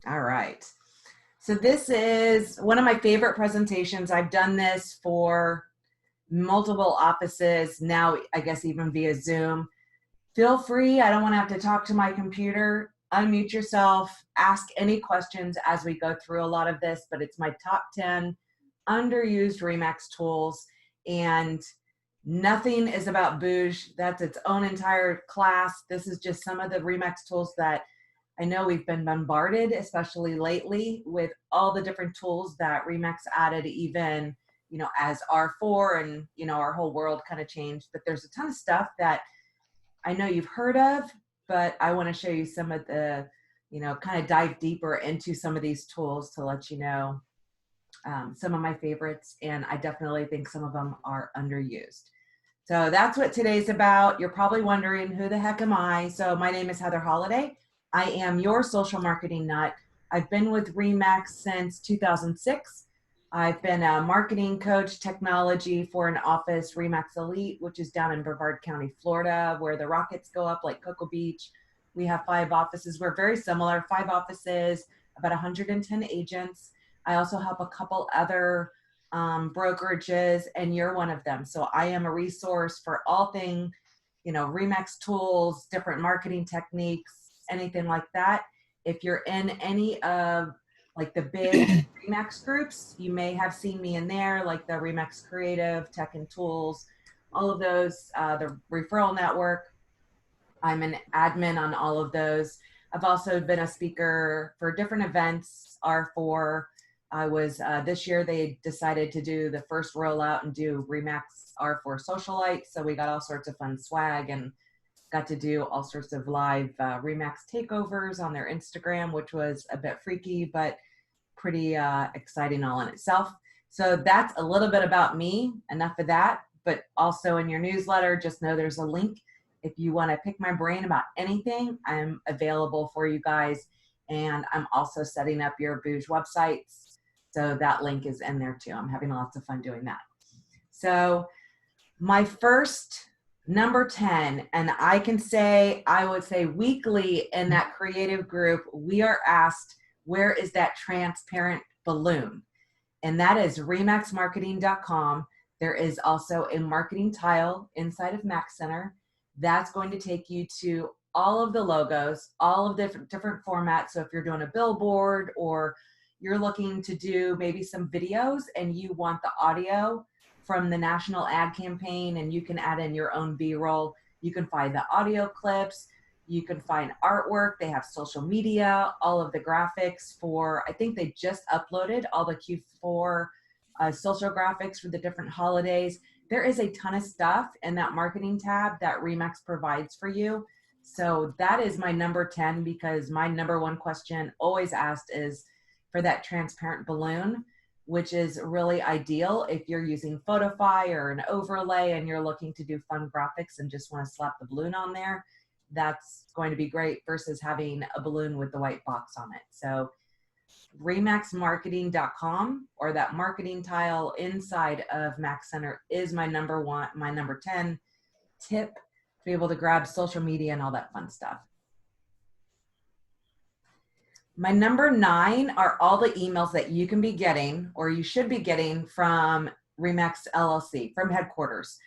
All right. So this is one of my favorite presentations. I've done this for multiple offices, now I guess even via Zoom. Feel free, I don't want to have to talk to my computer. Unmute yourself, ask any questions as we go through a lot of this, but it's my top 10 underused Remax tools, and nothing is about Bouge. That's its own entire class. This is just some of the Remax tools that I know we've been bombarded, especially lately, with all the different tools that Remax added, even, as R4 and, our whole world kind of changed. But there's a ton of stuff that I know you've heard of, but I want to show you some of the, kind of dive deeper into some of these tools to let you know some of my favorites. And I definitely think some of them are underused. So that's what today's about. You're probably wondering, who the heck am I? So my name is Heather Holliday. I am your social marketing nut. I've been with Remax since 2006. I've been a marketing coach, technology for an office, Remax Elite, which is down in Brevard County, Florida, where the rockets go up like Cocoa Beach. We have 5 offices. We're very similar, 5 offices, about 110 agents. I also help a couple other brokerages, and you're one of them. So I am a resource for all things, Remax tools, different marketing techniques, anything like that. If you're in any of like the big Remax groups, you may have seen me in there, like the Remax Creative, Tech and Tools, all of those, the Referral Network. I'm an admin on all of those. I've also been a speaker for different events, R4. I was, this year they decided to do the first rollout and do Remax R4 Socialite. So we got all sorts of fun swag and got to do all sorts of live Remax takeovers on their Instagram, which was a bit freaky, but pretty exciting all in itself. So that's a little bit about me, enough of that, but also in your newsletter, just know there's a link. If you want to pick my brain about anything, I'm available for you guys. And I'm also setting up your Bouge websites. So that link is in there too. I'm having lots of fun doing that. So my first number 10, and I would say weekly in that creative group, we are asked, where is that transparent balloon? And that is remaxmarketing.com. There is also a marketing tile inside of Max Center. That's going to take you to all of the logos, all of the different formats. So if you're doing a billboard or you're looking to do maybe some videos and you want the audio from the national ad campaign, and you can add in your own B-roll. You can find the audio clips. You can find artwork. They have social media, all of the graphics for, I think they just uploaded all the Q4 social graphics for the different holidays. There is a ton of stuff in that marketing tab that Remax provides for you. So that is my number 10, because my number 1 question always asked is for that transparent balloon, which is really ideal if you're using Photify or an overlay and you're looking to do fun graphics and just want to slap the balloon on there. That's going to be great versus having a balloon with the white box on it. So remaxmarketing.com, or that marketing tile inside of Max Center, is my number 10 tip to be able to grab social media and all that fun stuff. My number 9 are all the emails that you can be getting, or you should be getting, from Remax LLC, from headquarters.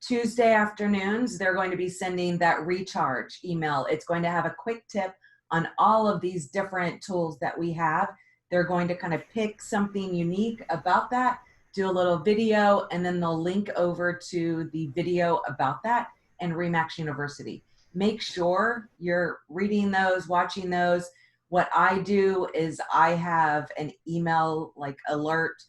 Tuesday afternoons, they're going to be sending that recharge email. It's going to have a quick tip on all of these different tools that we have. They're going to kind of pick something unique about that, do a little video, and then they'll link over to the video about that in Remax University. Make sure you're reading those, watching those. What I do is I have an email like alert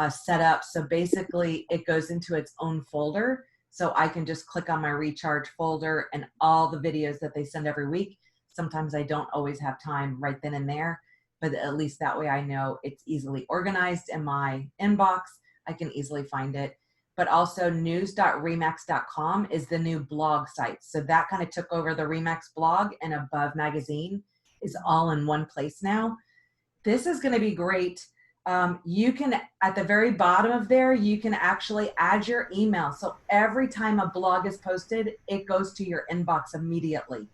set up. So basically it goes into its own folder. So I can just click on my recharge folder and all the videos that they send every week. Sometimes I don't always have time right then and there, but at least that way I know it's easily organized in my inbox. I can easily find it. But also news.remax.com is the new blog site. So that kind of took over the Remax blog, and Above Magazine is all in one place now. This is going to be great. You can, at the very bottom of there, you can actually add your email. So every time a blog is posted, it goes to your inbox immediately.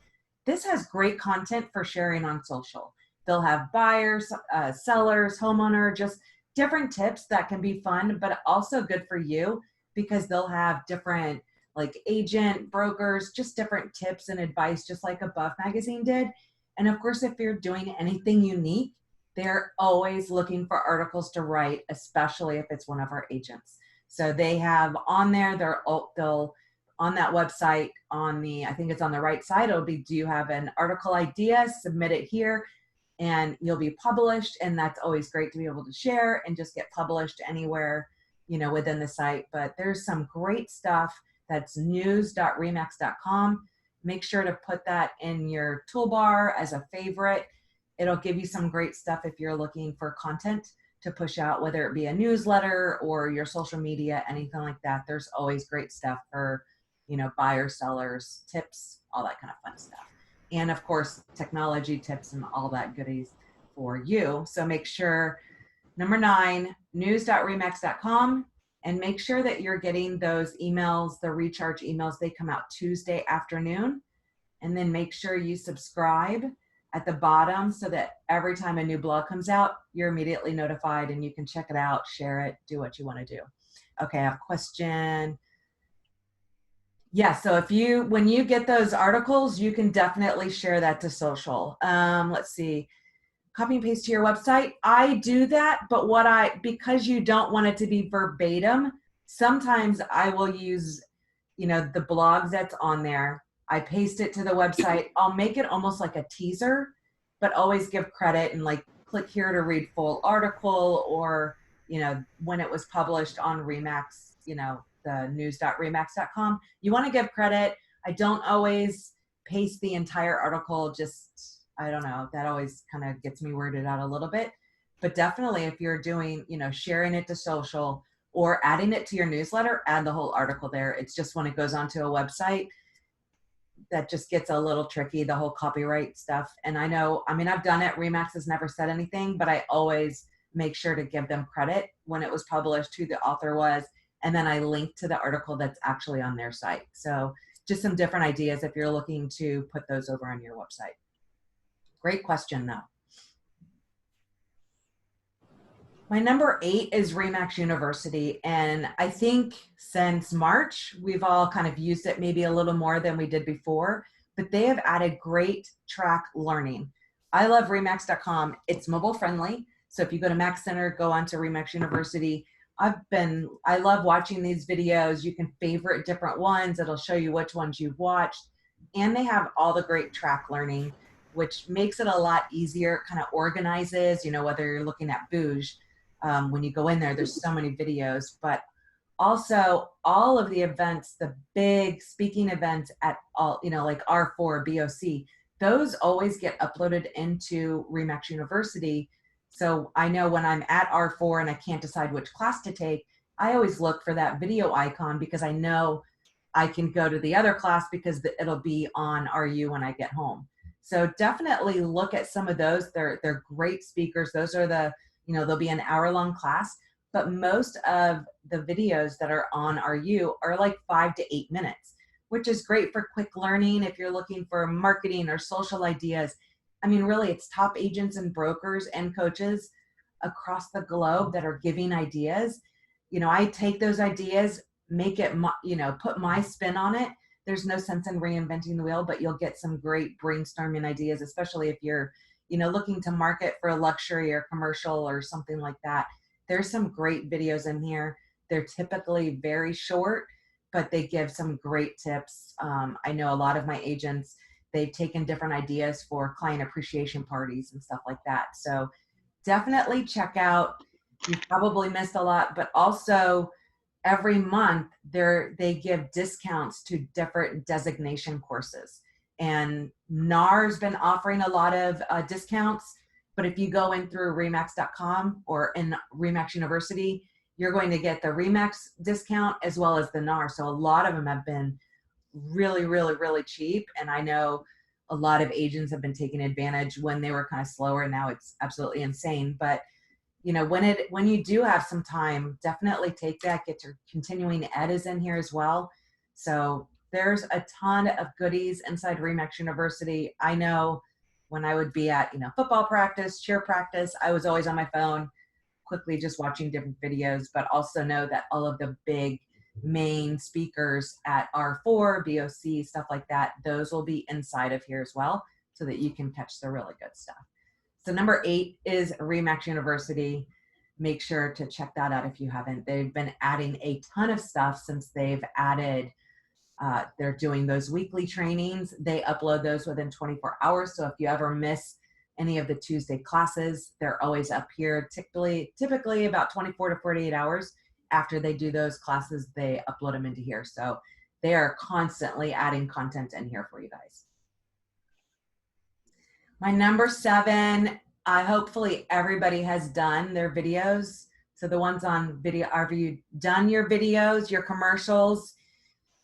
This has great content for sharing on social. They'll have buyers, sellers, homeowner, just different tips that can be fun, but also good for you because they'll have different like agent, brokers, just different tips and advice, just like Above Magazine did. And of course, if you're doing anything unique, they're always looking for articles to write, especially if it's one of our agents. So they have on there, they'll on that website, on the, I think it's on the right side, it'll be, do you have an article idea? Submit it here and you'll be published. And that's always great to be able to share and just get published anywhere, you know, within the site. But there's some great stuff. That's news.remax.com. Make sure to put that in your toolbar as a favorite. It'll give you some great stuff if you're looking for content to push out, whether it be a newsletter or your social media, anything like that. There's always great stuff for, you know, buyers, sellers, tips, all that kind of fun stuff. And of course, technology tips and all that goodies for you. So make sure, number 9, news.remax.com, and make sure that you're getting those emails, the recharge emails. They come out Tuesday afternoon. And then make sure you subscribe at the bottom so that every time a new blog comes out, you're immediately notified and you can check it out, share it, do what you want to do. Okay, I have a question. Yeah, so if you, when you get those articles, you can definitely share that to social. Let's see, copy and paste to your website. I do that, but because you don't want it to be verbatim, sometimes I will use, you know, the blogs that's on there. I paste it to the website. I'll make it almost like a teaser, but always give credit and like click here to read full article, or, you know, when it was published on Remax, you know, the news.remax.com. You want to give credit. I don't always paste the entire article. Just, I don't know, that always kind of gets me weirded out a little bit. But definitely if you're doing, you know, sharing it to social or adding it to your newsletter, add the whole article there. It's just when it goes onto a website, that just gets a little tricky, the whole copyright stuff. And I know, I mean, I've done it. Remax has never said anything, but I always make sure to give them credit when it was published, who the author was, and then I link to the article that's actually on their site. So just some different ideas if you're looking to put those over on your website. Great question though. My number 8 is Remax University. And I think since March, we've all kind of used it maybe a little more than we did before, but they have added great track learning. I love Remax.com. It's mobile friendly. So if you go to Max Center, go on to Remax University. I love watching these videos. You can favorite different ones. It'll show you which ones you've watched. And they have all the great track learning, which makes it a lot easier, kind of organizes, you know, whether you're looking at Bouge. When you go in there, there's so many videos, but also all of the events, the big speaking events at all, you know, like R4, BOC, those always get uploaded into Remax University. So I know when I'm at R4 and I can't decide which class to take, I always look for that video icon because I know I can go to the other class because it'll be on RU when I get home. So definitely look at some of those. They're great speakers. Those are the, you know, there'll be an hour-long class, but most of the videos that are on RU are like 5 to 8 minutes, which is great for quick learning if you're looking for marketing or social ideas. I mean, really, it's top agents and brokers and coaches across the globe that are giving ideas. You know, I take those ideas, make it, you know, put my spin on it. There's no sense in reinventing the wheel, but you'll get some great brainstorming ideas, especially if you're, you know, looking to market for a luxury or commercial or something like that. There's some great videos in here. They're typically very short, but they give some great tips. I know a lot of my agents, they've taken different ideas for client appreciation parties and stuff like that. So definitely check out. You've probably missed a lot, but also every month they give discounts to different designation courses. And NAR's been offering a lot of discounts, but if you go in through Remax.com or in Remax University, you're going to get the Remax discount as well as the NAR. So a lot of them have been really, really, really cheap. And I know a lot of agents have been taking advantage when they were kind of slower. Now it's absolutely insane. But you know, when you do have some time, definitely take that. Get your continuing ed is in here as well. So there's a ton of goodies inside Remax University. I know when I would be at, football practice, cheer practice, I was always on my phone, quickly just watching different videos, but also know that all of the big main speakers at R4, BOC, stuff like that, those will be inside of here as well so that you can catch the really good stuff. So number 8 is Remax University. Make sure to check that out if you haven't. They've been adding a ton of stuff since they've added, they're doing those weekly trainings. They upload those within 24 hours. So if you ever miss any of the Tuesday classes, they're always up here, typically about 24 to 48 hours after they do those classes, they upload them into here. So they are constantly adding content in here for you guys. My number 7, hopefully everybody has done their videos. So the ones on video, have you done your videos, your commercials?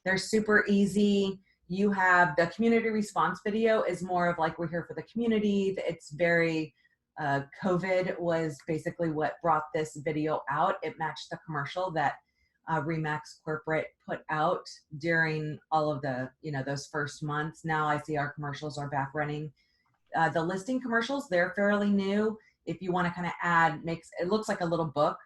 They're super easy. You have the community response video is more of like, we're here for the community. It's very, COVID was basically what brought this video out. It matched the commercial that Remax Corporate put out during all of the, those first months. Now I see our commercials are back running. The listing commercials, they're fairly new. If you want to kind of add, it looks like a little book.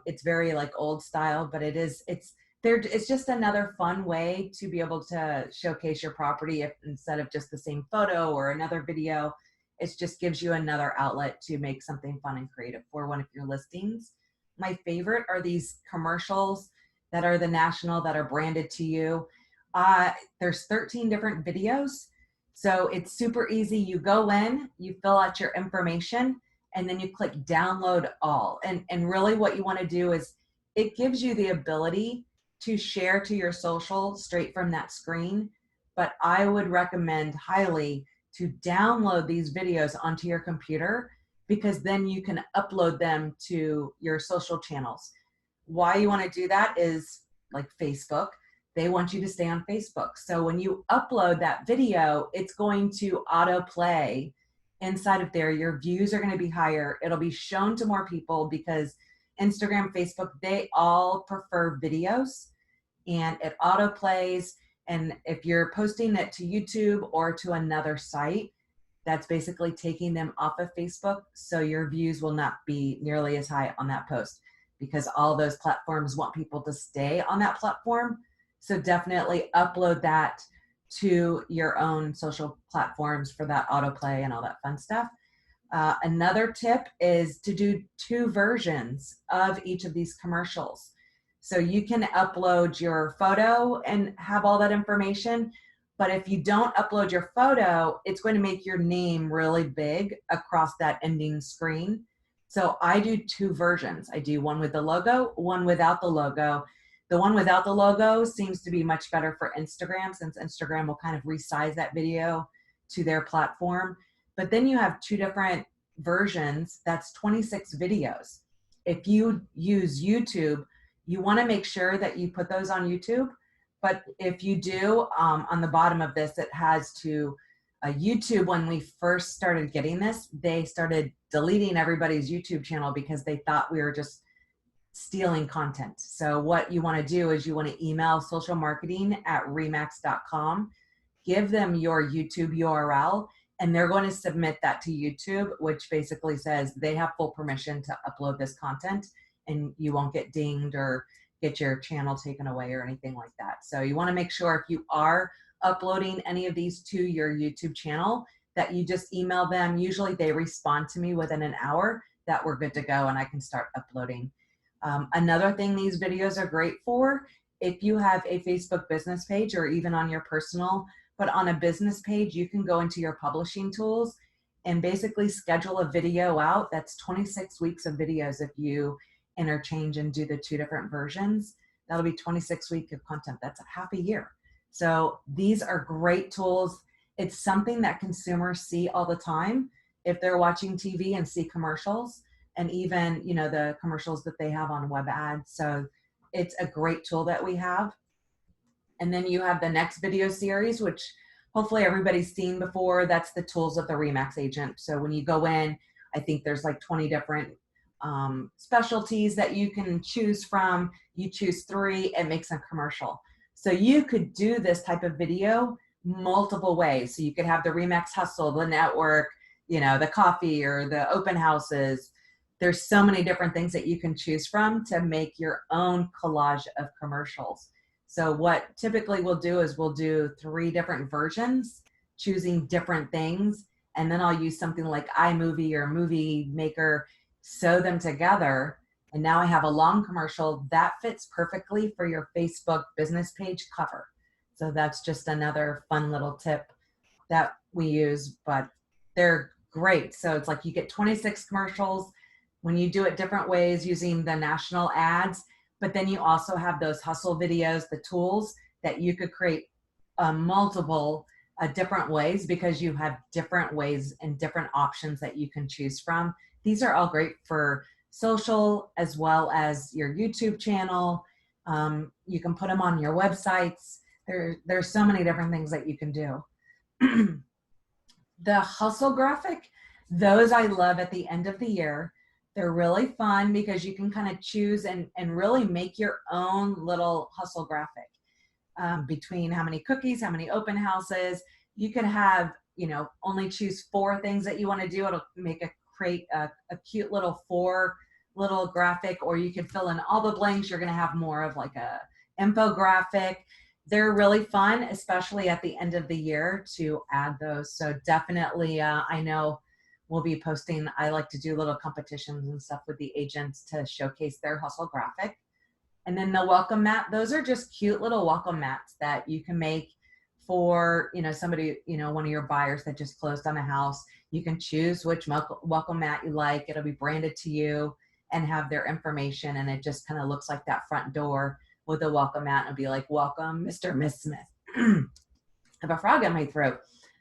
It's very like old style, but it's just another fun way to be able to showcase your property instead of just the same photo or another video. It just gives you another outlet to make something fun and creative for one of your listings. My favorite are these commercials that are the national, that are branded to you. There's 13 different videos. So it's super easy. You go in, you fill out your information, and then you click download all. And really what you want to do is it gives you the ability to share to your social straight from that screen. But I would recommend highly to download these videos onto your computer, because then you can upload them to your social channels. Why you want to do that is like Facebook. They want you to stay on Facebook. So when you upload that video, it's going to autoplay inside of there. Your views are going to be higher. It'll be shown to more people because Instagram, Facebook, they all prefer videos, and it autoplays. And if you're posting it to YouTube or to another site, that's basically taking them off of Facebook. So your views will not be nearly as high on that post, because all those platforms want people to stay on that platform. So definitely upload that to your own social platforms for that autoplay and all that fun stuff. Another tip is to do 2 versions of each of these commercials. So you can upload your photo and have all that information, but if you don't upload your photo, it's going to make your name really big across that ending screen. So I do 2 versions. I do one with the logo, one without the logo. The one without the logo seems to be much better for Instagram, since Instagram will kind of resize that video to their platform. But then you have 2 different versions. That's 26 videos. If you use YouTube, you want to make sure that you put those on YouTube. But if you do, on the bottom of this, it has to YouTube. When we first started getting this, they started deleting everybody's YouTube channel because they thought we were just stealing content. So what you want to do is you want to email socialmarketing@remax.com, give them your YouTube URL, and they're going to submit that to YouTube, which basically says they have full permission to upload this content, and you won't get dinged or get your channel taken away or anything like that. So you want to make sure if you are uploading any of these to your YouTube channel, that you just email them. Usually they respond to me within an hour that we're good to go and I can start uploading. Another thing these videos are great for, if you have a Facebook business page or even on your personal, but on a business page, you can go into your publishing tools and basically schedule a video out. That's 26 weeks of videos if you interchange and do the 2 different versions. That'll be 26 weeks of content. That's a half a year. So these are great tools. It's something that consumers see all the time if they're watching TV and see commercials, and even, the commercials that they have on web ads. So it's a great tool that we have. And then you have the next video series, which hopefully everybody's seen before. That's the tools of the Remax agent. So when you go in, I think there's like 20 different specialties that you can choose from. You choose 3 and makes a commercial. So you could do this type of video multiple ways. So you could have the Remax Hustle, the network, the coffee or the open houses. There's so many different things that you can choose from to make your own collage of commercials. So what typically we'll do is we'll do 3 different versions, choosing different things. And then I'll use something like iMovie or Movie Maker, sew them together. And now I have a long commercial that fits perfectly for your Facebook business page cover. So that's just another fun little tip that we use, but they're great. So it's like you get 26 commercials when you do it different ways using the national ads, but then you also have those hustle videos, the tools that you could create multiple different ways, because you have different ways and different options that you can choose from. These are all great for social as well as your YouTube channel. You can put them on your websites. There's so many different things that you can do. The hustle graphic, those I love at the end of the year. They're really fun because you can kind of choose and really make your own little hustle graphic between how many cookies, how many open houses. You can have, only choose 4 things that you want to do. It'll create a cute little 4 little graphic, or you can fill in all the blanks. You're going to have more of like a infographic. They're really fun, especially at the end of the year, to add those. So definitely, I know we'll be posting. I like to do little competitions and stuff with the agents to showcase their hustle graphic. And then the welcome mat, those are just cute little welcome mats that you can make for, somebody, one of your buyers that just closed on a house. You can choose which welcome mat you like. It'll be branded to you and have their information. And it just kind of looks like that front door with a welcome mat. It'll be like, welcome, Mr. Miss Smith. I have a frog in my throat.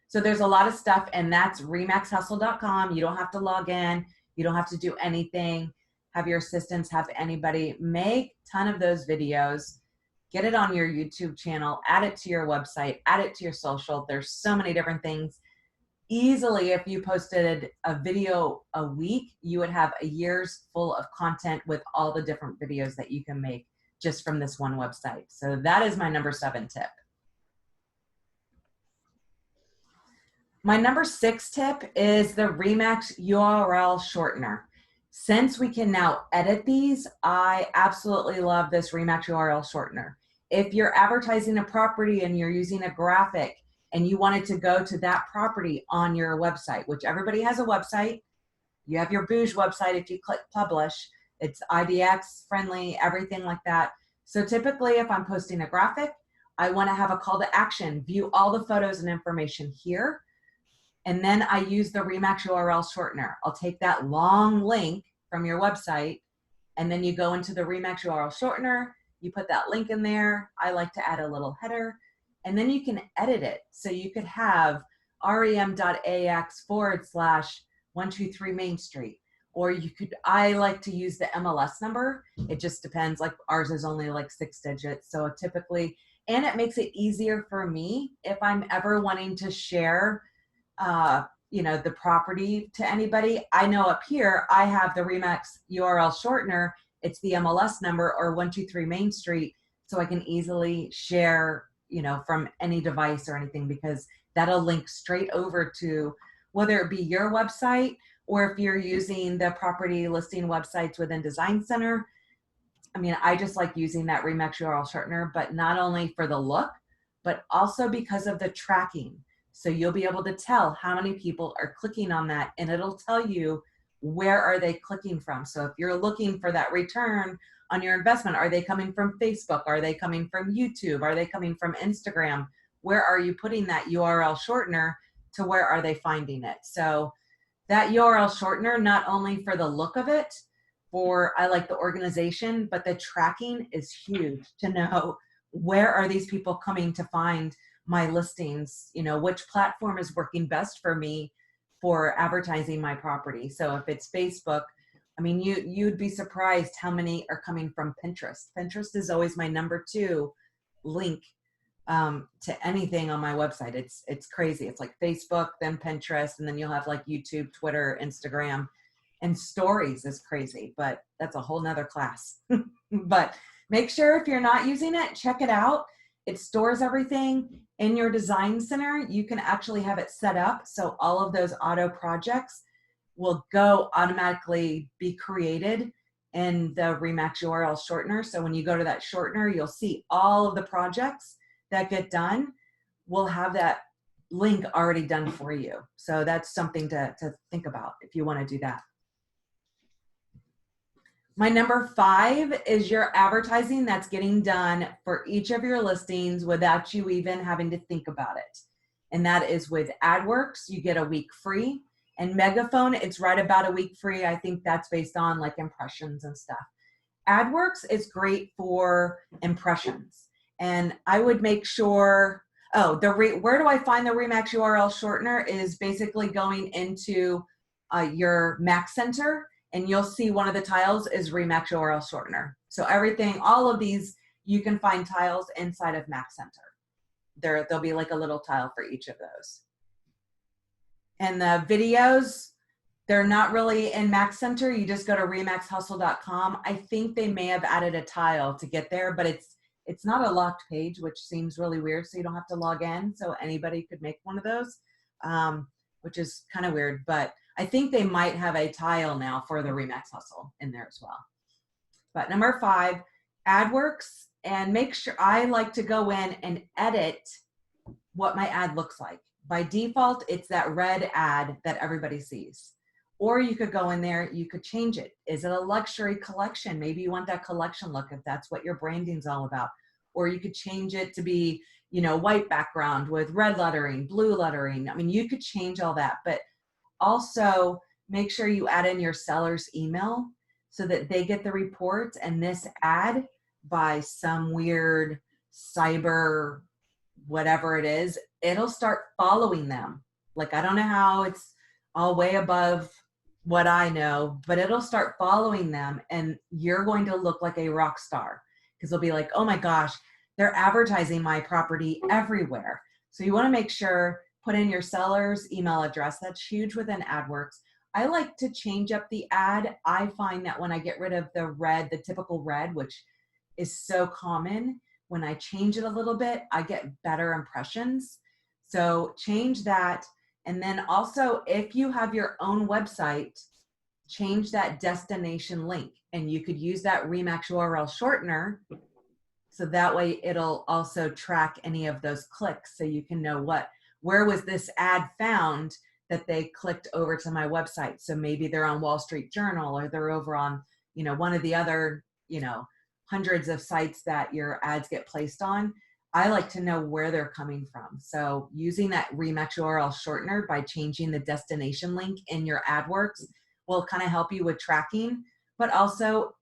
So there's a lot of stuff, and that's remaxhustle.com. You don't have to log in. You don't have to do anything. Have your assistants, have anybody make a ton of those videos, get it on your YouTube channel, add it to your website, add it to your social. There's so many different things. Easily, if you posted a video a week, you would have a year's full of content with all the different videos that you can make just from this one website. So that is my number 7 tip. My number 6 tip is the Remax URL Shortener. Since we can now edit these, I absolutely love this Remax URL Shortener. If you're advertising a property and you're using a graphic and you wanted to go to that property on your website, which everybody has a website. You have your Bouge website. If you click publish, it's IDX friendly, everything like that. So typically if I'm posting a graphic, I want to have a call to action, view all the photos and information here. And then I use the Remax URL Shortener. I'll take that long link from your website, and then you go into the Remax URL Shortener, you put that link in there. I like to add a little header, and then you can edit it. So you could have rem.ax/123 Main Street, or you could, I like to use the MLS number. It just depends, like ours is only like 6 digits. So typically, and it makes it easier for me if I'm ever wanting to share the property to anybody. I know up here, I have the Remax URL Shortener. It's the MLS number, or 123 Main Street. So I can easily share, from any device or anything, because that'll link straight over to whether it be your website, or if you're using the property listing websites within Design Center. I mean, I just like using that Remax URL Shortener, but not only for the look, but also because of the tracking. So you'll be able to tell how many people are clicking on that, and it'll tell you where are they clicking from. So if you're looking for that return on your investment, are they coming from Facebook? Are they coming from YouTube? Are they coming from Instagram? Where are you putting that URL shortener to where are they finding it? So that URL shortener, not only for the look of it, I like the organization, but the tracking is huge to know where are these people coming to find my listings, which platform is working best for me for advertising my property. So if it's Facebook, I mean, you'd be surprised how many are coming from Pinterest. Pinterest is always my number 2 link to anything on my website. It's crazy. It's like Facebook, then Pinterest, and then you'll have like YouTube, Twitter, Instagram, and stories is crazy, but that's a whole nother class. But make sure if you're not using it, check it out. It stores everything. In your design center, you can actually have it set up so all of those auto projects will go automatically be created in the Remax URL shortener. So when you go to that shortener, you'll see all of the projects that get done will have that link already done for you. So that's something to think about if you want to do that. My number 5 is your advertising that's getting done for each of your listings without you even having to think about it. And that is with Adworks, you get a week free. And Megaphone, it's right about a week free. I think that's based on like impressions and stuff. Adworks is great for impressions. And I would make sure, where do I find the Remax URL shortener is basically going into your Mac Center, and you'll see one of the tiles is Remax URL shortener. So everything, all of these, you can find tiles inside of Mac Center. There'll be like a little tile for each of those. And the videos, they're not really in Mac Center. You just go to remaxhustle.com. I think they may have added a tile to get there, but it's not a locked page, which seems really weird. So you don't have to log in. So anybody could make one of those, which is kind of weird. But I think they might have a tile now for the Remax Hustle in there as well. But number 5, Adworks, and make sure, I like to go in and edit what my ad looks like. By default, it's that red ad that everybody sees. Or you could go in there, you could change it. Is it a luxury collection? Maybe you want that collection look if that's what your branding's all about. Or you could change it to be, white background with red lettering, blue lettering. I mean, you could change all that, but also make sure you add in your seller's email so that they get the reports, and this ad by some weird cyber whatever it is, it'll start following them. Like, I don't know how it's all way above what I know, but it'll start following them, and you're going to look like a rock star because they'll be like, oh my gosh, they're advertising my property everywhere. So you want to make sure, put in your seller's email address. That's huge within Adworks. I like to change up the ad. I find that when I get rid of the red, the typical red, which is so common, when I change it a little bit, I get better impressions. So change that. And then also, if you have your own website, change that destination link. And you could use that Remax URL shortener. So that way it'll also track any of those clicks. So you can know where was this ad found that they clicked over to my website. So maybe they're on Wall Street Journal, or they're over on, one of the other, hundreds of sites that your ads get placed on. I like to know where they're coming from. So using that Remax URL shortener by changing the destination link in your Adworks will kind of help you with tracking, but also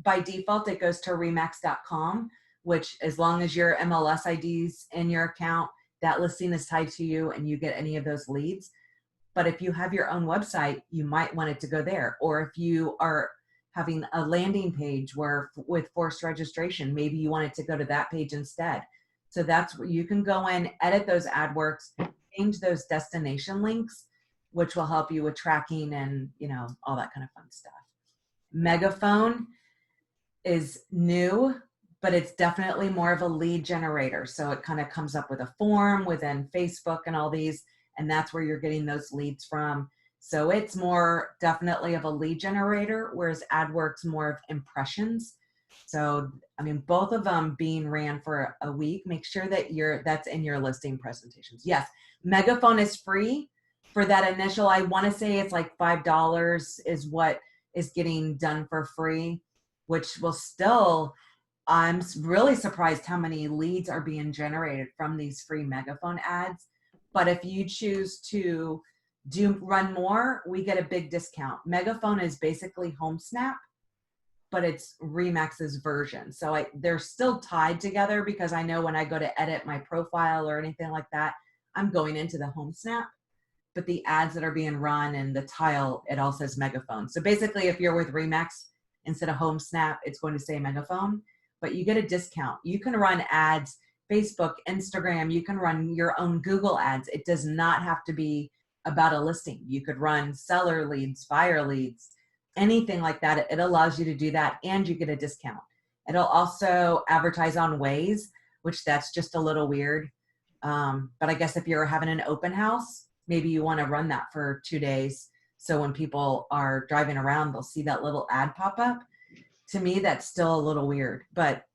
by default, it goes to remax.com, which as long as your MLS ID's in your account, that listing is tied to you and you get any of those leads. But if you have your own website, you might want it to go there. Or if you are having a landing page with forced registration, maybe you want it to go to that page instead. So that's where you can go in, edit those Adworks, change those destination links, which will help you with tracking and, all that kind of fun stuff. Megaphone is new, but it's definitely more of a lead generator. So it kind of comes up with a form within Facebook and all these, and that's where you're getting those leads from. So it's more definitely of a lead generator, whereas Adworks more of impressions. So, I mean, both of them being ran for a week, make sure that that's in your listing presentations. Yes, Megaphone is free for that initial, I want to say it's like $5 is what is getting done for free, which will still, I'm really surprised how many leads are being generated from these free Megaphone ads. But if you choose to run more, we get a big discount. Megaphone is basically HomeSnap, but it's Remax's version. So they're still tied together because I know when I go to edit my profile or anything like that, I'm going into the HomeSnap, but the ads that are being run and the tile, it all says Megaphone. So basically if you're with Remax, instead of HomeSnap, it's going to say Megaphone, but you get a discount. You can run ads, Facebook, Instagram, you can run your own Google ads. It does not have to be about a listing. You could run seller leads, buyer leads, anything like that. It allows you to do that and you get a discount. It'll also advertise on Waze, which that's just a little weird. But I guess if you're having an open house, maybe you want to run that for 2 days. So when people are driving around, they'll see that little ad pop up. To me, that's still a little weird, but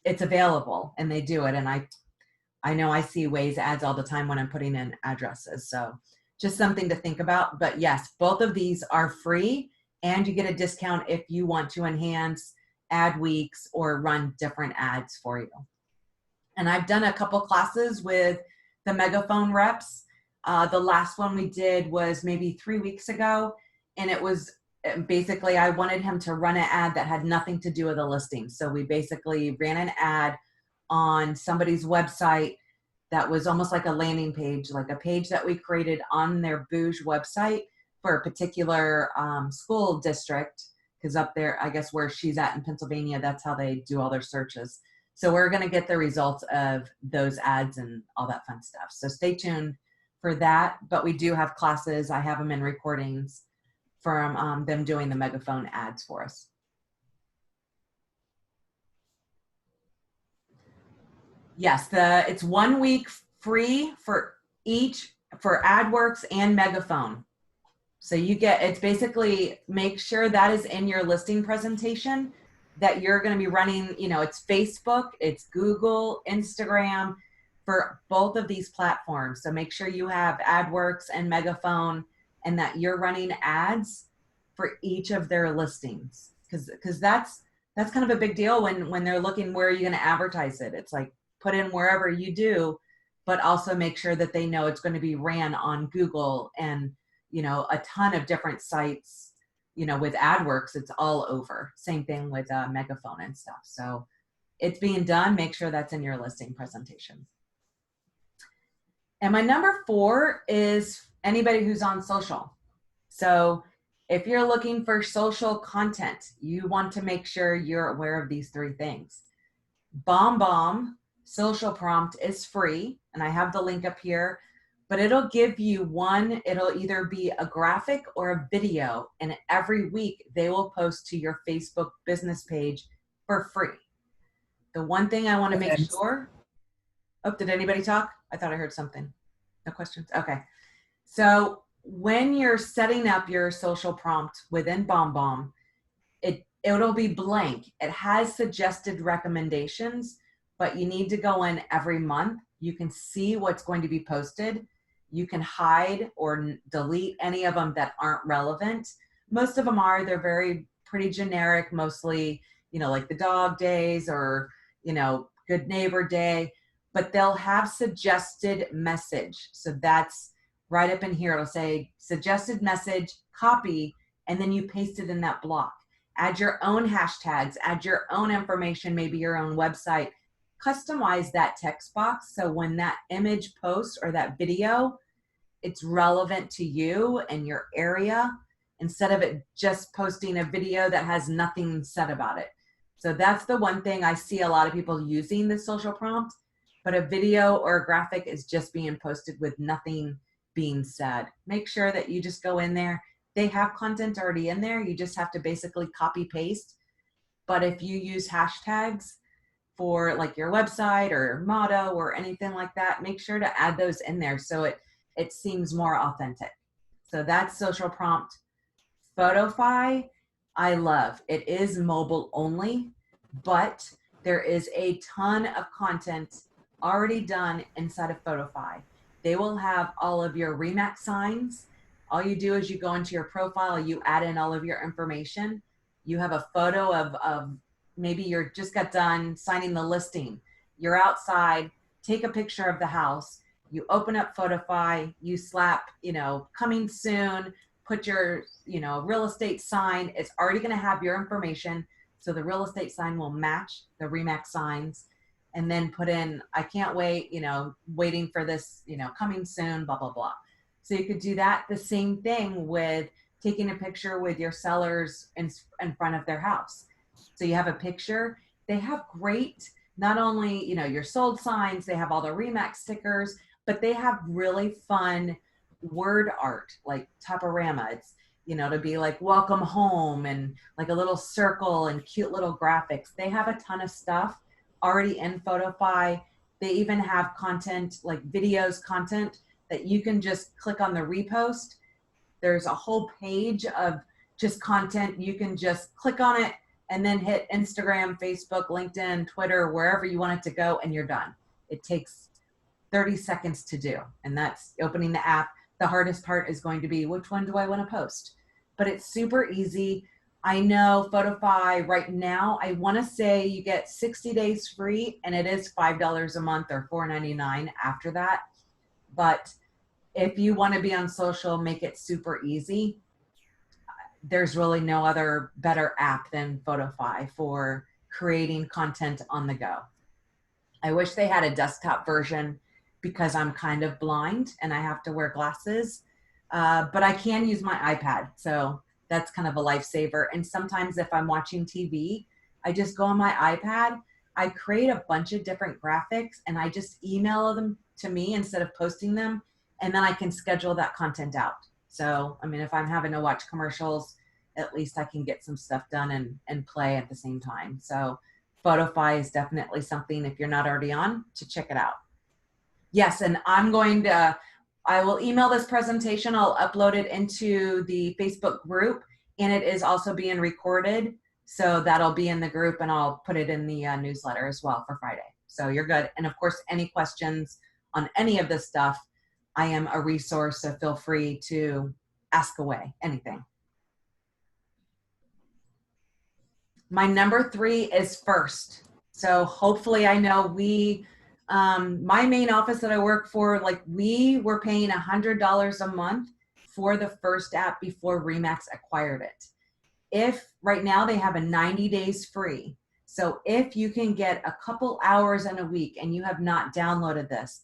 it's available and they do it. And I know I see Waze ads all the time when I'm putting in addresses. So just something to think about. But yes, both of these are free and you get a discount if you want to enhance ad weeks or run different ads for you. And I've done a couple classes with the megaphone reps. The last one we did was maybe 3 weeks ago. And it was basically, I wanted him to run an ad that had nothing to do with a listing. So we basically ran an ad on somebody's website that was almost like a landing page, like a page that we created on their Bouge website for a particular school district. Because up there, I guess where she's at in Pennsylvania, that's how they do all their searches. So we're going to get the results of those ads and all that fun stuff. So stay tuned for that. But we do have classes. I have them in recordings from them doing the megaphone ads for us. Yes, it's 1 week free for each, for Adworks and megaphone. So you get, it's basically, make sure that is in your listing presentation, that you're going to be running, you know, it's Facebook, it's Google, Instagram, for both of these platforms. So make sure you have Adworks and megaphone and that you're running ads for each of their listings. Because that's kind of a big deal when they're looking, where are you going to advertise it? It's like, put in wherever you do, but also make sure that they know it's going to be ran on Google and, you know, a ton of different sites. You know, with Adworks, it's all over. Same thing with megaphone and stuff. So it's being done. Make sure that's in your listing presentation. And my number 4 is anybody who's on social. So if you're looking for social content, you want to make sure you're aware of these 3 things. BombBomb social prompt is free, and I have the link up here, but it'll give you it'll either be a graphic or a video, and every week they will post to your Facebook business page for free. The one thing I want to make sure, oh, did anybody talk? I thought I heard something. No questions? Okay. So when you're setting up your social prompt within BombBomb, it'll be blank. It has suggested recommendations, but you need to go in every month. You can see what's going to be posted. You can hide or delete any of them that aren't relevant. Most of them are, they're pretty generic, mostly, you know, like the dog days or, you know, good neighbor day, but they'll have suggested message. So that's right up in here. It'll say suggested message, copy, and then you paste it in that block. Add your own hashtags, add your own information, maybe your own website. Customize that text box so when that image posts or that video, it's relevant to you and your area, instead of it just posting a video that has nothing said about it. So that's the one thing I see a lot of people using the social prompt, but a video or a graphic is just being posted with nothing being said. Make sure that you just go in there. They have content already in there. You just have to basically copy paste. But if you use hashtags for like your website or motto or anything like that, make sure to add those in there so it seems more authentic. So that's social prompt. Photofy, I love. It is mobile only, but there is a ton of content already done inside of Photofy. They will have all of your Remax signs. All you do is you go into your profile, you add in all of your information. You have a photo of maybe you're just got done signing the listing. You're outside, take a picture of the house. You open up Photofy, you slap, you know, coming soon, put your, you know, real estate sign. It's already going to have your information. So the real estate sign will match the Remax signs, and then put in, I can't wait, you know, waiting for this, you know, coming soon, blah, blah, blah. So you could do that. The same thing with taking a picture with your sellers in front of their house. So you have a picture. They have great, not only, you know, your sold signs, they have all the Remax stickers, but they have really fun word art, like Toporama. It's, you know, to be like welcome home and like a little circle and cute little graphics. They have a ton of stuff already in Photofy. They even have content like videos content that you can just click on the repost. There's a whole page of just content. You can just click on it and then hit Instagram, Facebook, LinkedIn, Twitter, wherever you want it to go, and you're done. It takes 30 seconds to do, and that's opening the app. The hardest part is going to be, which one do I want to post? But it's super easy. I know Photify right now, I want to say you get 60 days free, and it is $5 a month or $4.99 after that. But if you want to be on social, make it super easy. There's really no other better app than Photify for creating content on the go. I wish they had a desktop version because I'm kind of blind and I have to wear glasses, but I can use my iPad. So that's kind of a lifesaver. And sometimes if I'm watching TV, I just go on my iPad, I create a bunch of different graphics and I just email them to me instead of posting them. And then I can schedule that content out. So, I mean, if I'm having to watch commercials, at least I can get some stuff done and play at the same time. So Photify is definitely something, if you're not already on, to check it out. Yes, and I will email this presentation. I'll upload it into the Facebook group, and it is also being recorded. So that'll be in the group, and I'll put it in the newsletter as well for Friday. So you're good. And of course, any questions on any of this stuff, I am a resource, so feel free to ask away, anything. My number 3 is first. So hopefully I know my main office that I work for, like we were paying $100 a month for the first app before Remax acquired it. If right now they have a 90 days free. So if you can get a couple hours in a week and you have not downloaded this,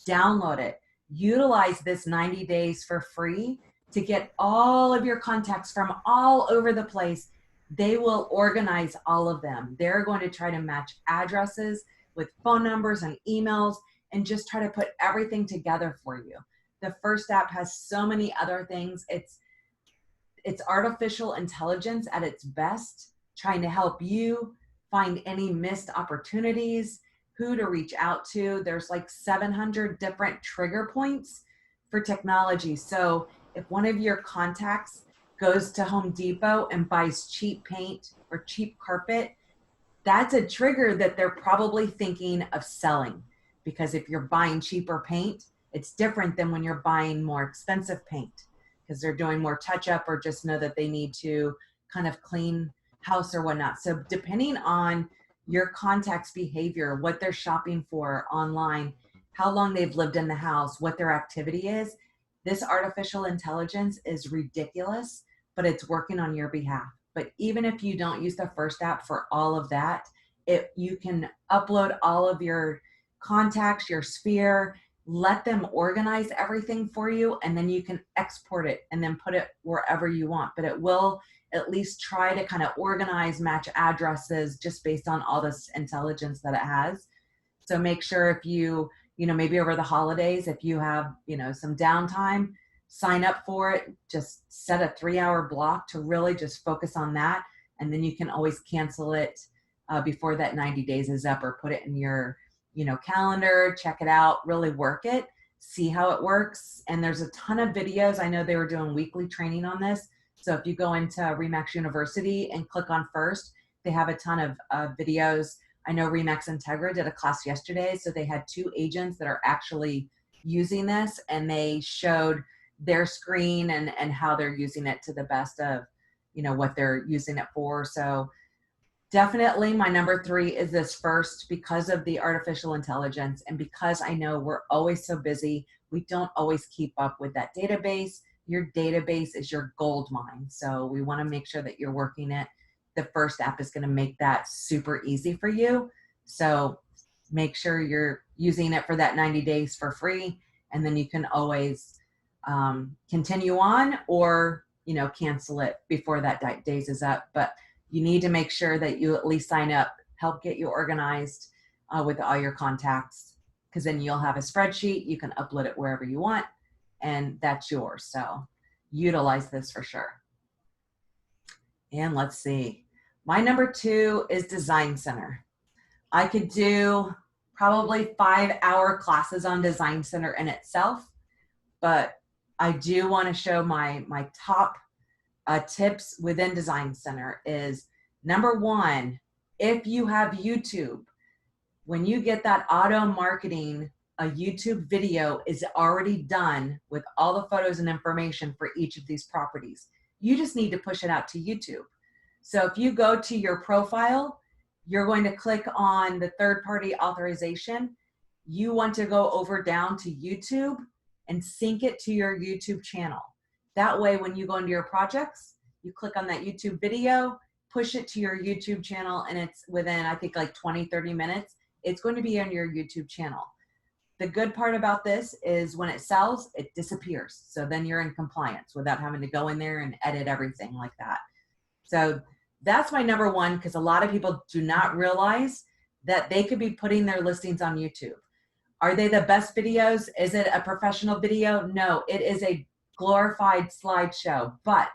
download it. Utilize this 90 days for free to get all of your contacts from all over the place. They will organize all of them. They're going to try to match addresses with phone numbers and emails and just try to put everything together for you. The first app has so many other things. It's artificial intelligence at its best, trying to help you find any missed opportunities, who to reach out to. There's like 700 different trigger points for technology. So if one of your contacts goes to Home Depot and buys cheap paint or cheap carpet, that's a trigger that they're probably thinking of selling. Because if you're buying cheaper paint, it's different than when you're buying more expensive paint because they're doing more touch up or just know that they need to kind of clean house or whatnot. So depending on your contact's behavior, what they're shopping for online, how long they've lived in the house, what their activity is, this artificial intelligence is ridiculous, but it's working on your behalf. But even if you don't use the first app for all of that, you can upload all of your contacts, your sphere, let them organize everything for you, and then you can export it and then put it wherever you want. But it will at least try to kind of organize, match addresses just based on all this intelligence that it has. So make sure if you maybe over the holidays, if you have, some downtime, sign up for it. Just set a 3-hour block to really just focus on that. And then you can always cancel it before that 90 days is up, or put it in your, calendar, check it out, really work it, see how it works. And there's a ton of videos. I know they were doing weekly training on this. So if you go into Remax University and click on first, they have a ton of videos. I know Remax Integra did a class yesterday. So they had 2 agents that are actually using this, and they showed their screen and how they're using it to the best of, what they're using it for. So definitely my number 3 is this first, because of the artificial intelligence and because I know we're always so busy. We don't always keep up with that database. Your database is your gold mine. So we want to make sure that you're working it. The first app is going to make that super easy for you. So make sure you're using it for that 90 days for free. And then you can always continue on or, cancel it before that days is up. But you need to make sure that you at least sign up, help get you organized with all your contacts, because then you'll have a spreadsheet. You can upload it wherever you want, and that's yours. So utilize this for sure. And let's see. My number 2 is Design Center. I could do probably 5-hour classes on Design Center in itself, but I do want to show my top tips within Design Center is, number one, if you have YouTube, when you get that auto marketing, a YouTube video is already done with all the photos and information for each of these properties. You just need to push it out to YouTube. So if you go to your profile, you're going to click on the third-party authorization. You want to go over down to YouTube and sync it to your YouTube channel. That way, when you go into your projects, you click on that YouTube video, push it to your YouTube channel, and it's within, I think, like 20, 30 minutes, it's going to be on your YouTube channel. The good part about this is when it sells, it disappears. So then you're in compliance without having to go in there and edit everything like that. So that's my number one, because a lot of people do not realize that they could be putting their listings on YouTube. Are they the best videos? Is it a professional video? No, it is a glorified slideshow, but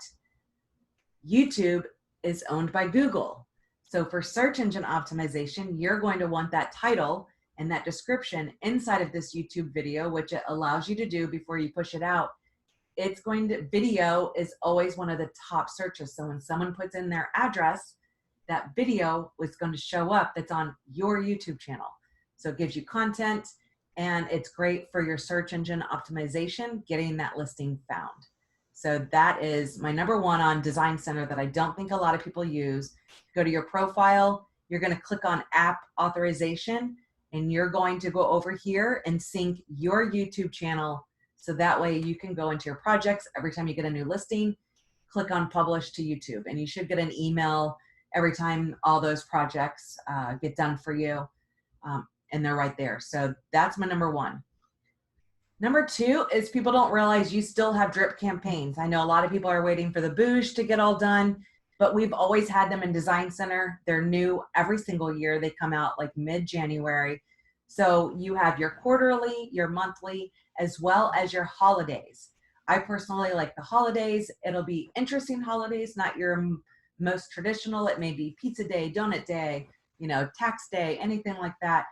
YouTube is owned by Google. So for search engine optimization, you're going to want that title and that description inside of this YouTube video, which it allows you to do before you push it out. It's going to, video is always one of the top searches. So when someone puts in their address, that video is going to show up that's on your YouTube channel. So it gives you content, and it's great for your search engine optimization, getting that listing found. So that is my number one on Design Center that I don't think a lot of people use. Go to your profile, you're going to click on app authorization, and you're going to go over here and sync your YouTube channel. So that way you can go into your projects every time you get a new listing, click on publish to YouTube, and you should get an email every time all those projects get done for you. And they're right there. So that's my number one. Number two is people don't realize you still have drip campaigns. I know a lot of people are waiting for the boosh to get all done, but we've always had them in Design Center. They're new every single year. They come out like mid-January. So you have your quarterly, your monthly, as well as your holidays. I personally like the holidays. It'll be interesting holidays, not your most traditional. It may be pizza day, donut day, you know, tax day, anything like that.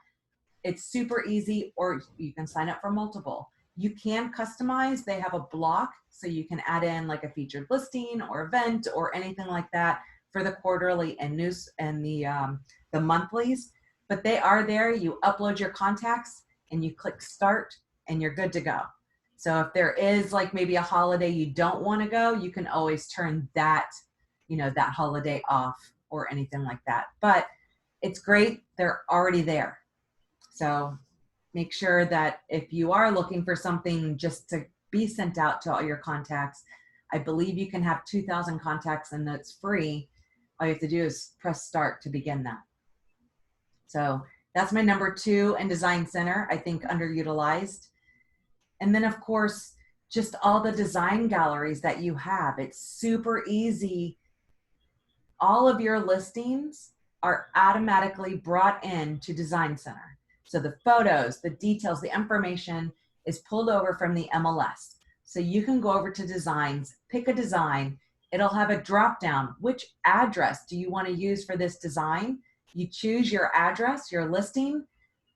It's super easy, or you can sign up for multiple. You can customize. They have a block, so you can add in like a featured listing or event or anything like that for the quarterly and news and the monthlies. But they are there. You upload your contacts and you click start, and you're good to go. So if there is like maybe a holiday you don't want to go, you can always turn that, you know, that holiday off or anything like that. But it's great. They're already there. So make sure that if you are looking for something just to be sent out to all your contacts, I believe you can have 2,000 contacts and that's free. All you have to do is press start to begin that. So that's my number two in Design Center, I think underutilized. And then of course, just all the design galleries that you have. It's super easy. All of your listings are automatically brought in to Design Center. So the photos, the details, the information is pulled over from the MLS. So you can go over to designs, pick a design. It'll have a drop down. Which address do you want to use for this design? You choose your address, your listing.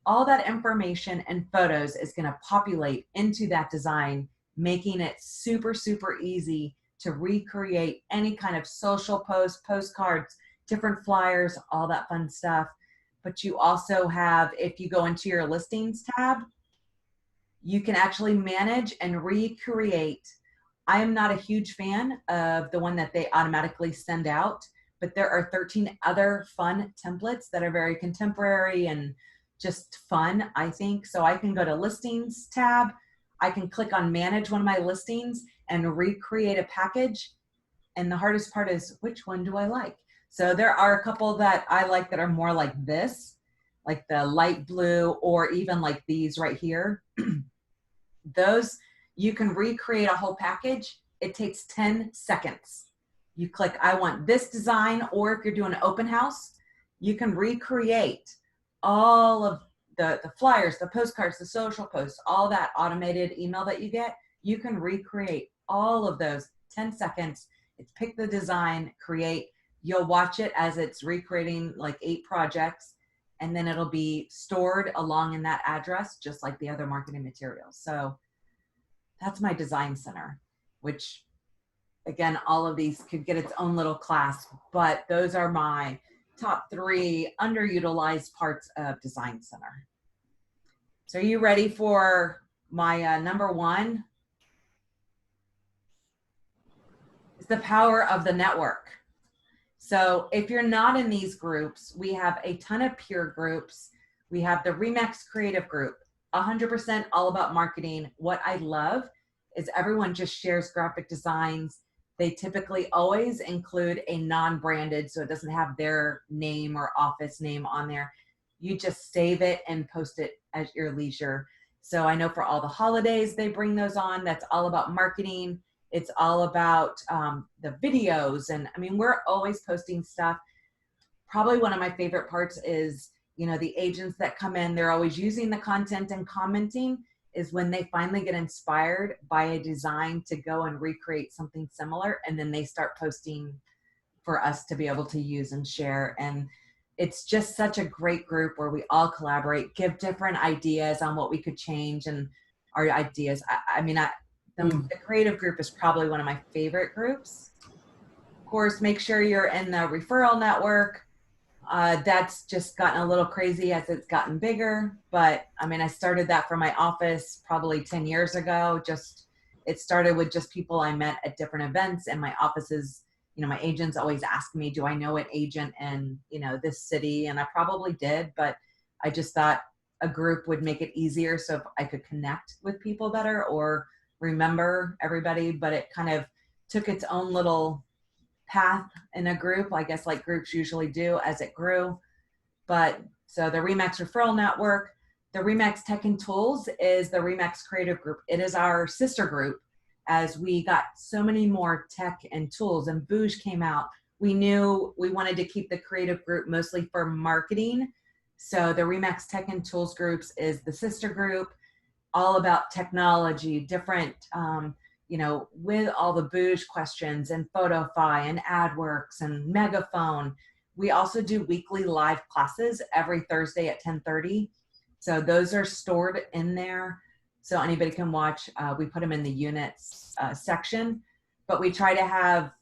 All that information and photos is going to populate into that design, making it super, super easy to recreate any kind of social post, postcards, different flyers, all that fun stuff. But you also have, if you go into your listings tab, you can actually manage and recreate. I am not a huge fan of the one that they automatically send out, but there are 13 other fun templates that are very contemporary and just fun, I think. So I can go to listings tab. I can click on manage one of my listings and recreate a package. And the hardest part is, which one do I like? So there are a couple that I like that are more like this, like the light blue, or even like these right here. Those, you can recreate a whole package. It takes 10 seconds. You click, I want this design, or if you're doing an open house, you can recreate all of the flyers, the postcards, the social posts, all that automated email that you get. You can recreate all of those, 10 seconds. It's pick the design, create. You'll watch it as it's recreating like 8 projects, and then it'll be stored along in that address, just like the other marketing materials. So that's my design center, which again, all of these could get its own little class, but those are my top 3 underutilized parts of design center. So are you ready for my number 1? It's the power of the network. So if you're not in these groups, we have a ton of peer groups. We have the Remax Creative Group, 100% all about marketing. What I love is everyone just shares graphic designs. They typically always include a non-branded, so it doesn't have their name or office name on there. You just save it and post it at your leisure. So I know for all the holidays, they bring those on. That's all about marketing. It's all about the videos. And I mean, we're always posting stuff. Probably one of my favorite parts is, you know, the agents that come in, they're always using the content and commenting, is when they finally get inspired by a design to go and recreate something similar. And then they start posting for us to be able to use and share. And it's just such a great group where we all collaborate, give different ideas on what we could change and our ideas. The creative group is probably one of my favorite groups. Of course, make sure you're in the Referral Network. That's just gotten a little crazy as it's gotten bigger. But I mean, I started that for my office probably 10 years ago. It started with just people I met at different events, and my offices, you know, my agents always ask me, do I know an agent in, you know, this city? And I probably did, but I just thought a group would make it easier so if I could connect with people better or remember everybody. But it kind of took its own little path in a group, I guess, like groups usually do as it grew. But so the Remax Referral Network, the Remax Tech and Tools is the Remax Creative Group. It is our sister group, as we got so many more tech and tools, and Bouge came out. We knew we wanted to keep the creative group mostly for marketing. So the Remax Tech and Tools groups is the sister group, all about technology, different, you know, with all the Bouge questions and PhotoFi and Adworks and Megaphone. We also do weekly live classes every Thursday at 10:30. So those are stored in there so anybody can watch. We put them in the units section, but we try to have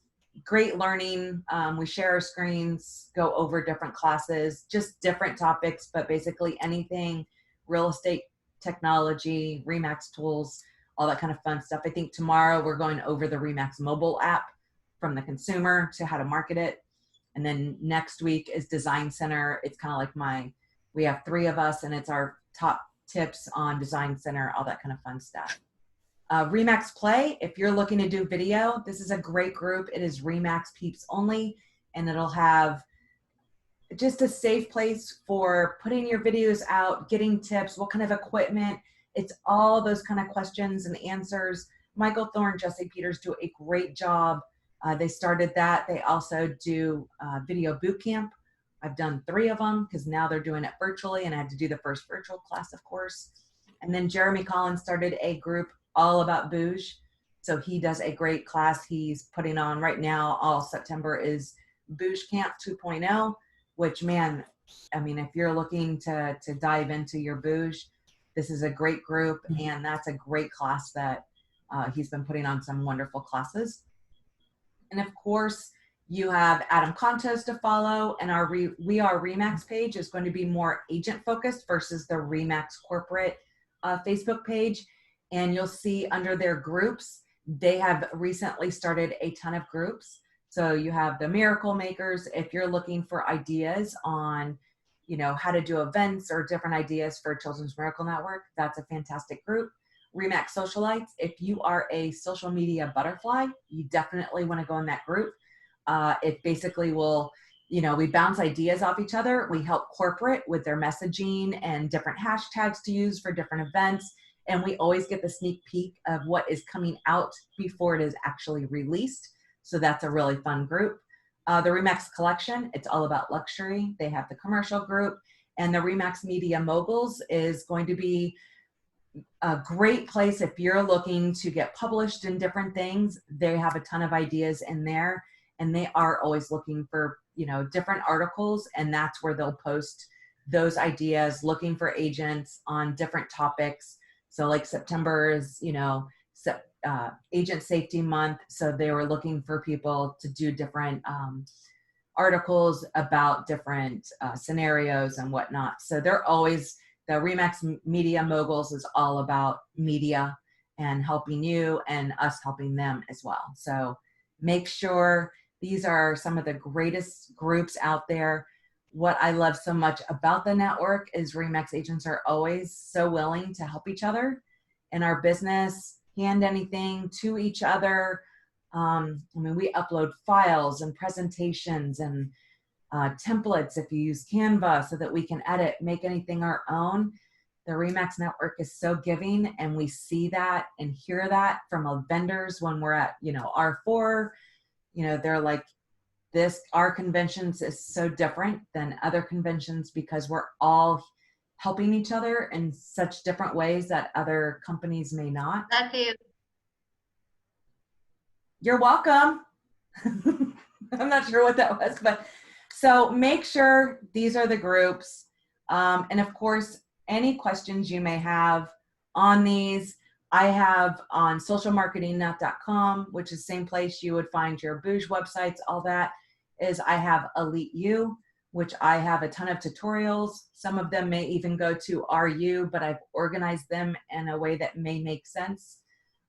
great learning. We share our screens, go over different classes, just different topics, but basically anything real estate, technology, Remax tools, all that kind of fun stuff. I think tomorrow we're going over the Remax mobile app from the consumer to how to market it. And then next week is Design Center. It's kind of like we have 3 of us, and it's our top tips on Design Center, all that kind of fun stuff. Remax Play, if you're looking to do video, this is a great group. It is Remax peeps only, and it'll have just a safe place for putting your videos out, getting tips, what kind of equipment. It's all those kind of questions and answers. Michael Thorne, Jesse Peters do a great job. They started that. They also do video boot camp. I've done 3 of them because now they're doing it virtually, and I had to do the first virtual class, of course. And then Jeremy Collins started a group all about Bouge. So he does a great class. He's putting on right now, all September, is Bouge Camp 2.0, which, man, I mean, if you're looking to dive into your Bouge, this is a great group, and that's a great class that he's been putting on some wonderful classes. And of course, you have Adam Contos to follow, and our We Are Remax page is going to be more agent focused versus the Remax corporate Facebook page. And you'll see under their groups, they have recently started a ton of groups. So you have the Miracle Makers. If you're looking for ideas on, you know, how to do events or different ideas for Children's Miracle Network, that's a fantastic group. Remax Socialites, if you are a social media butterfly, you definitely want to go in that group. It basically will, you know, we bounce ideas off each other. We help corporate with their messaging and different hashtags to use for different events. And we always get the sneak peek of what is coming out before it is actually released. So that's a really fun group. The Remax Collection, it's all about luxury. They have the commercial group, and the Remax Media Moguls is going to be a great place if you're looking to get published in different things. They have a ton of ideas in there, and they are always looking for, you know, different articles, and that's where they'll post those ideas, looking for agents on different topics. So like September is, you know, Agent Safety Month. So they were looking for people to do different articles about different scenarios and whatnot. So they're always, the Remax Media Moguls is all about media and helping you and us helping them as well. So make sure these are some of the greatest groups out there. What I love so much about the network is Remax agents are always so willing to help each other in our business, hand anything to each other. I mean, we upload files and presentations and templates if you use Canva so that we can edit, make anything our own. The Remax network is so giving, and we see that and hear that from our vendors when we're at, you know, R4, you know, they're like, our conventions is so different than other conventions because we're all helping each other in such different ways that other companies may not. Thank you. You're welcome. I'm not sure what that was, but so make sure these are the groups. And of course, any questions you may have on these, I have on socialmarketingnut.com, which is the same place you would find your Booge websites, all that is I have Elite U, which I have a ton of tutorials. Some of them may even go to RU, but I've organized them in a way that may make sense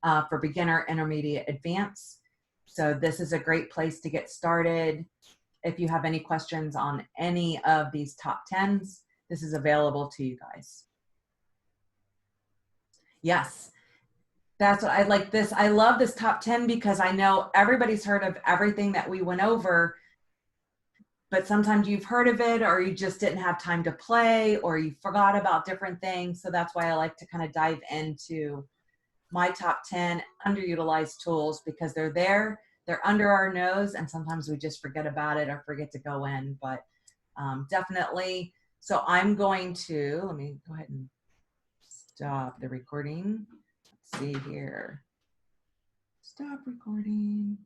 for beginner, intermediate, advanced. So this is a great place to get started. If you have any questions on any of these top 10s, this is available to you guys. Yes, that's what I like this. I love this top 10 because I know everybody's heard of everything that we went over, but sometimes you've heard of it or you just didn't have time to play or you forgot about different things. So that's why I like to kind of dive into my top 10 underutilized tools because they're there, they're under our nose, and sometimes we just forget about it or forget to go in, but definitely. So I'm going to, let me go ahead and stop the recording. Let's see here. Stop recording.